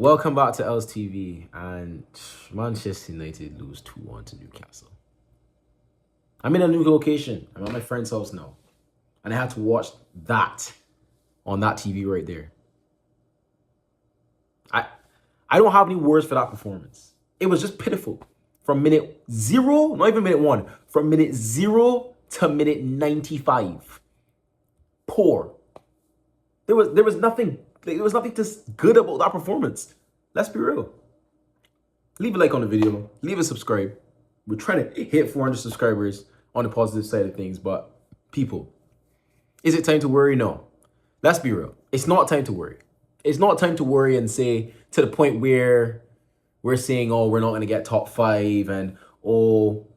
Welcome back to Els TV, and Manchester United lose 2-1 to Newcastle. I'm in a new location. I'm at my friend's house now, and I had to watch that on that TV right there. I don't have any words for that performance. It was just pitiful. From minute 0, not even minute 1, from minute 0 to minute 95. Poor. There was nothing just good about that performance. Let's be real. Leave a like on the video. Leave a subscribe. We're trying to hit 400 subscribers on the positive side of things, but people, is it time to worry? No. Let's be real. It's not time to worry. It's not time to worry and say to the point where we're saying, oh, we're not going to get top 5 and, oh,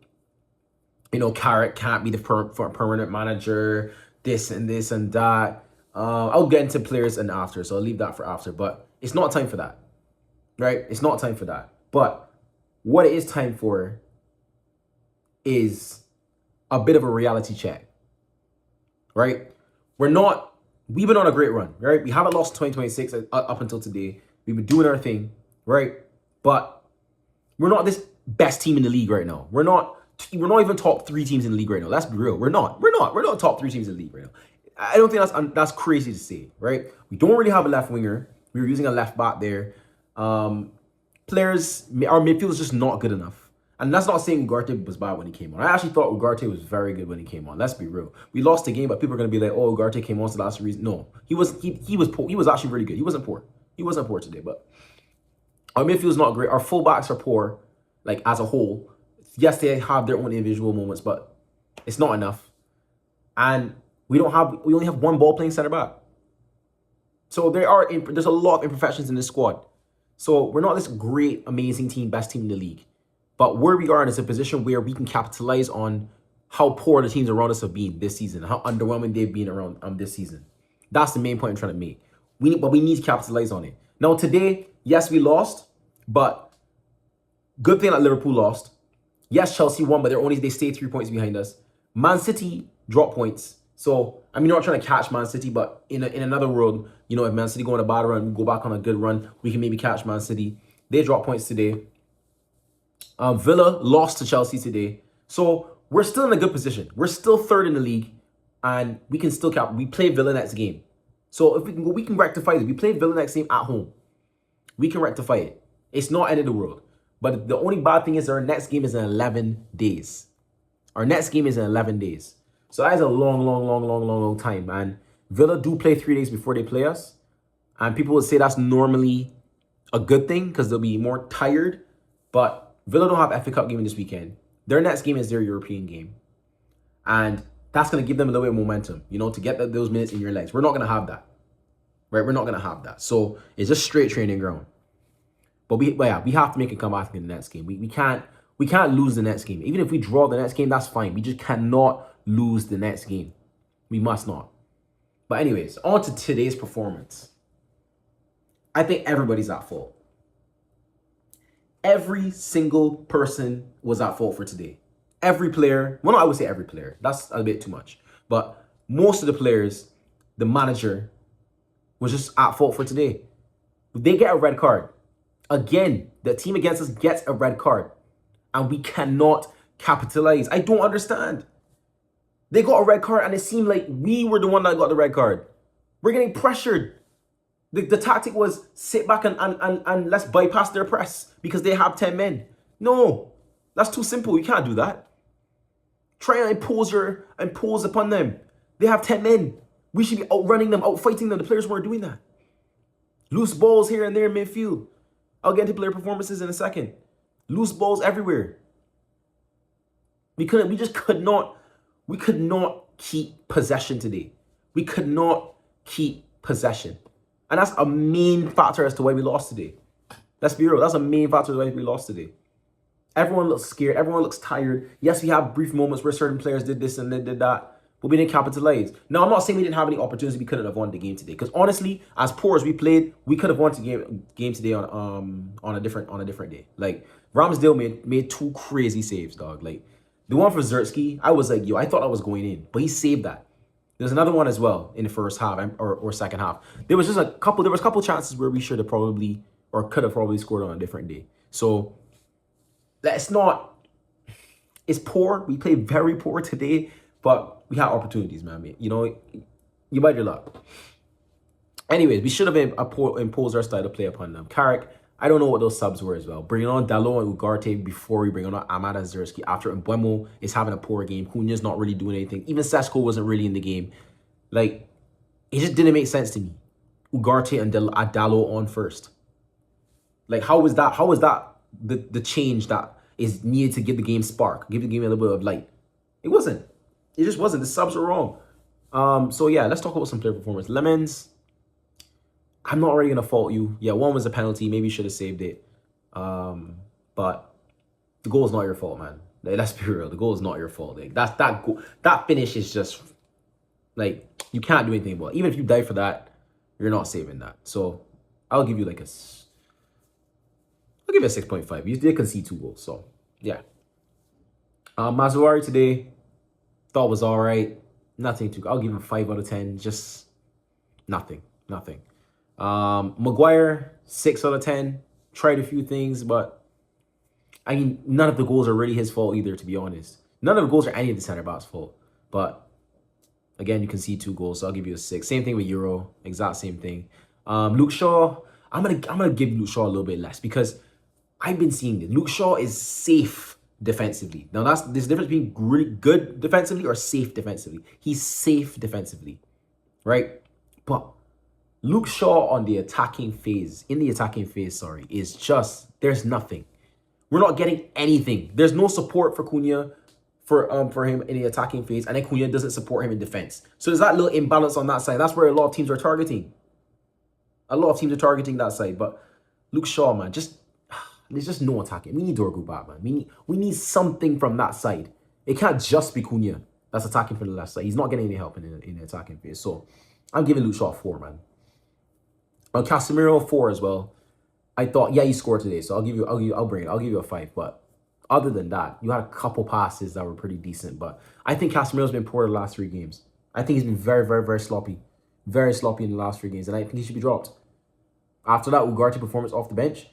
you know, Carrick can't be the permanent manager, this and this and that. I'll get into players and after, so I'll leave that for after. But it's not time for that, right? It's not time for that. But what it is time for is a bit of a reality check, right? We've been on a great run, right? We haven't lost 2026 up until today. We've been doing our thing, right? But we're not this best team in the league right now. We're not even top 3 teams in the league right now. Let's be real. We're not top 3 teams in the league right now. I don't think that's crazy to say, right? We don't really have a left winger. We were using a left back there. Players, our midfield is just not good enough. And that's not saying Ugarte was bad when he came on. I actually thought Ugarte was very good when he came on. Let's be real. We lost the game, but people are going to be like, oh, Ugarte came on, so that's the reason. No, he was poor. He was actually really good. He wasn't poor. He wasn't poor today, but our midfield is not great. Our fullbacks are poor, like as a whole. Yes, they have their own individual moments, but it's not enough. And we only have one ball playing center back. So there's a lot of imperfections in this squad. So we're not this great, amazing team, best team in the league. But where we are in is a position where we can capitalize on how poor the teams around us have been this season, how underwhelming they've been around this season. That's the main point I'm trying to make. But we need to capitalize on it. Now today, yes, we lost, but good thing that Liverpool lost. Yes, Chelsea won, but they stayed 3 points behind us. Man City dropped points. So, I mean, you're not trying to catch Man City, but in another world, you know, if Man City go on a bad run, go back on a good run, we can maybe catch Man City. They dropped points today. Villa lost to Chelsea today. So, we're still in a good position. We're still 3rd in the league, and we can still we play Villa next game. So, if we can rectify this. We play Villa next game at home. We can rectify it. It's not end of the world. But the only bad thing is our next game is in 11 days. Our next game is in 11 days. So that is a long time. And Villa do play 3 days before they play us. And people would say that's normally a good thing because they'll be more tired. But Villa don't have FA Cup game this weekend. Their next game is their European game. And that's going to give them a little bit of momentum, you know, to get those minutes in your legs. We're not going to have that. Right? We're not going to have that. So it's just straight training ground. But yeah, we have to make a comeback in the next game. We can't lose the next game. Even if we draw the next game, that's fine. We just cannot lose the next game. We must not. But anyways, on to today's performance. I think everybody's at fault. Every single person was at fault for today. Every player, well, no, I would say every player. That's a bit too much. But most of the players, the manager, was just at fault for today. They get a red card. Again, the team against us gets a red card. And we cannot capitalize. I don't understand. They got a red card and it seemed like we were the one that got the red card. We're getting pressured. The tactic was sit back and let's bypass their press because they have 10 men. No, that's too simple. You can't do that. Try and impose upon them. They have 10 men. We should be outrunning them, outfighting them. The players weren't doing that. Loose balls here and there in midfield. I'll get into player performances in a second. Loose balls everywhere. We just could not keep possession today. We could not keep possession. And that's a main factor as to why we lost today. Let's be real. That's a main factor as to why we lost today. Everyone looks scared. Everyone looks tired. Yes, we have brief moments where certain players did this and they did that. But we didn't capitalize. Now, I'm not saying we didn't have any opportunities. We couldn't have won the game today. Because honestly, as poor as we played, we could have won the game today on a different day. Like, Ramsdale made 2 crazy saves, dog. Like, the one for Zertsky, I was like, yo, I thought I was going in. But he saved that. There's another one as well in the first half or second half. There was a couple chances where we should have probably or could have probably scored on a different day. So that's not. It's poor. We played very poor today, but we had opportunities, man. You know, you bite your luck. Anyways, we should have imposed our style to play upon them. Carrick, I don't know what those subs were as well. Bringing on Dalot and Ugarte before we bring on Amad and Zerski after Mbeumo is having a poor game. Cunha's not really doing anything. Even Sesko wasn't really in the game. Like, it just didn't make sense to me. Ugarte and Dalot on first. Like, how is that? How is that the change that is needed to give the game spark, give the game a little bit of light? It wasn't. It just wasn't. The subs were wrong. So yeah, let's talk about some player performance. Lemons, I'm not already gonna fault you. Yeah, one was a penalty. Maybe you should have saved it. But the goal is not your fault, man. Like, let's be real. The goal is not your fault. Like, that finish is just like, you can't do anything about it. Even if you die for that, you're not saving that. So I'll give you like I'll give it a 6.5. You did concede 2 goals, so yeah. Mazuari today, thought was all right. Nothing too. I'll give him 5 out of 10. Just nothing. Maguire, 6 out of 10. Tried a few things, but I mean, none of the goals are really his fault either, to be honest. None of the goals are any of the center backs' fault. But again, you concede 2 goals, so I'll give you a 6. Same thing with Euro, exact same thing. Luke Shaw, I'm gonna give Luke Shaw a little bit less because I've been seeing it. Luke Shaw is safe defensively. Now, there's a difference between really good defensively or safe defensively. He's safe defensively, right? But Luke Shaw in the attacking phase, is just, there's nothing. We're not getting anything. There's no support for Cunha for him in the attacking phase, and then Cunha doesn't support him in defense. So there's that little imbalance on that side. That's where a lot of teams are targeting. A lot of teams are targeting that side, but Luke Shaw, man, there's just no attacking. We need Dorgu back, man. We need something from that side. It can't just be Cunha that's attacking from the left side. He's not getting any help in the attacking phase. So I'm giving Luke Shaw 4, man. Casemiro 4 as well. I thought, yeah, he scored today, so I'll give you a 5. But other than that, you had a couple passes that were pretty decent. But I think Casemiro's been poor the last 3 games. I think he's been very, very, very sloppy. Very sloppy in the last 3 games, and I think he should be dropped. After that, Ugarte performance off the bench.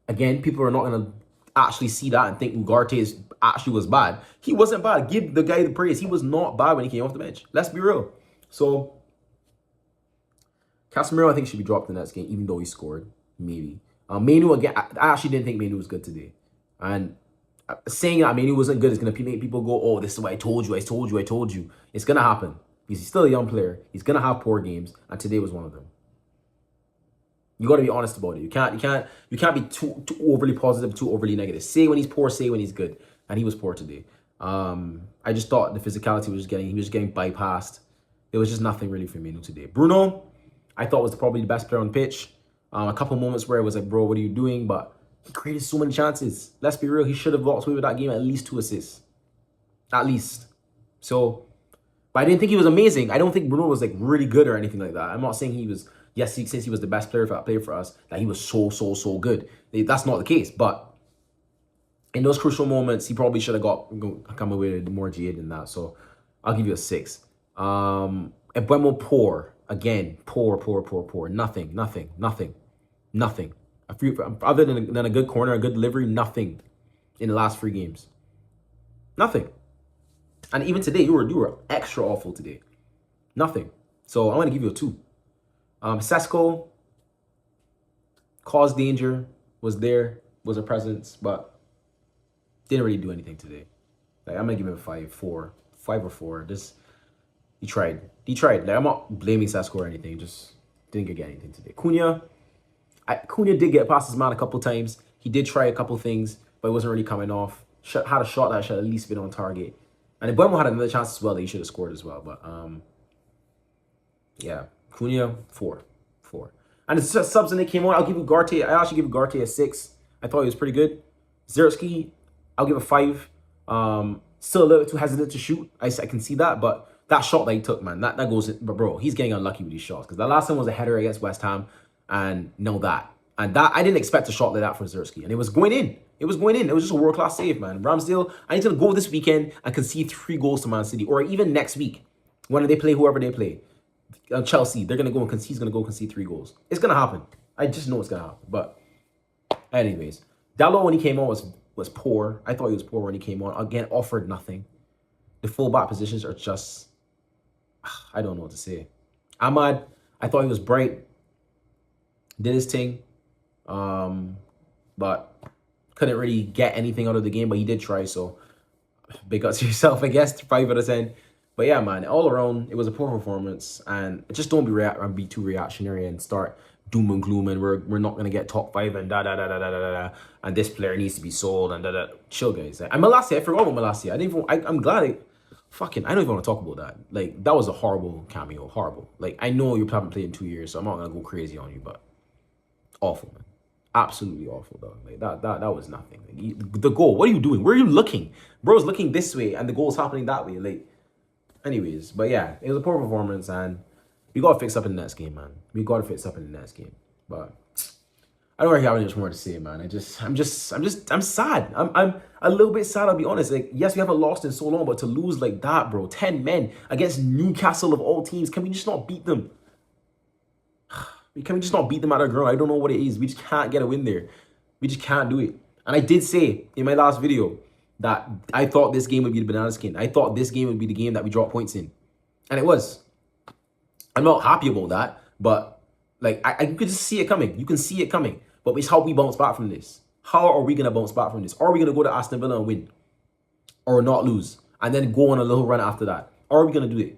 Again, people are not going to actually see that and think Ugarte actually was bad. He wasn't bad. Give the guy the praise. He was not bad when he came off the bench. Let's be real. So, Casemiro, I think, should be dropped in the next game, even though he scored. Maybe. Manu, again, I actually didn't think Manu was good today. And saying that Manu wasn't good is going to make people go, oh, this is what I told you. It's going to happen. Because he's still a young player. He's going to have poor games. And today was one of them. You got to be honest about it. You can't be too overly positive, too overly negative. Say when he's poor, say when he's good. And he was poor today. I just thought the physicality he was getting bypassed. There was just nothing really for Manu today. Bruno, I thought was probably the best player on the pitch. A couple moments where it was like, bro, what are you doing? But he created so many chances. Let's be real. He should have walked away with that game at least 2 assists. At least. So, but I didn't think he was amazing. I don't think Bruno was like really good or anything like that. I'm not saying he was, yes, since he was the best player for us, that he was so good. That's not the case. But in those crucial moments, he probably should have come away with more GA than that. So I'll give you a 6. Mbeumo poor. Again, poor. Nothing. Other than a good corner, a good delivery, nothing in the last 3 games. Nothing. And even today, you were extra awful today. Nothing. So I'm going to give you a 2. Sesko caused danger, was a presence, but didn't really do anything today. Like, I'm going to give him a 5 or 4. He tried. Like, I'm not blaming Sesko or anything. Just didn't get anything today. Cunha did get past his man a couple times. He did try a couple things, but it wasn't really coming off. Had a shot that should at least been on target. And Mbeumo had another chance as well that he should have scored as well. But, yeah. Cunha, 4. And the subs when they came on, I actually give Ugarte a 6. I thought he was pretty good. Zerski, I'll give a 5. Still a little bit too hesitant to shoot. I can see that, but that shot that he took, man, that goes in. But bro, he's getting unlucky with these shots. Because the last one was a header against West Ham. And I didn't expect a shot like that from Zerski. And it was going in. It was just a world-class save, man. Ramsdale, I need to go this weekend and concede 3 goals to Man City. Or even next week, when they play whoever they play. Chelsea, he's going to go concede 3 goals. It's going to happen. I just know it's going to happen. But Anyways, Dalot when he came on was poor. I thought he was poor when he came on. Again, offered nothing. The fullback positions are just, I don't know what to say. Ahmad, I thought he was bright, did his thing, but couldn't really get anything out of the game. But he did try, so big ups to yourself, I guess. 5 out of 10. But yeah, man, all around it was a poor performance, and just don't be too reactionary and start doom and gloom and we're not gonna get top 5 and da da da da da da da and this player needs to be sold and da da. Chill, guys. And Malacia, I forgot about Malacia. I'm glad I don't even want to talk about that. Like, that was a horrible cameo, horrible. Like, I know you haven't played in 2 years, so I'm not gonna go crazy on you, but awful, man. Absolutely awful, dog. Like that was nothing. Like, the goal. What are you doing? Where are you looking? Bro's looking this way, and the goal's happening that way. Like, anyways, but yeah, it was a poor performance, and we gotta fix up in the next game, man. We gotta fix up in the next game. But I don't really have much more to say, man. I'm sad. I'm a little bit sad, I'll be honest. Like, yes, we haven't lost in so long, but to lose like that, bro, 10 men against Newcastle of all teams, can we just not beat them? Can we just not beat them at our ground? I don't know what it is. We just can't get a win there. We just can't do it. And I did say in my last video that I thought this game would be the banana skin. I thought this game would be the game that we drop points in. And it was. I'm not happy about that, but like you could just see it coming. You can see it coming. But it's how we bounce back from this. How are we going to bounce back from this? Are we going to go to Aston Villa and win? Or not lose? And then go on a little run after that? Or are we going to do it?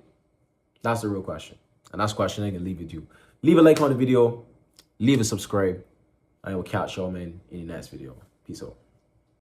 That's the real question. And that's the question I can leave with you. Leave a like on the video. Leave a subscribe. And I will catch y'all, man, in the next video. Peace out.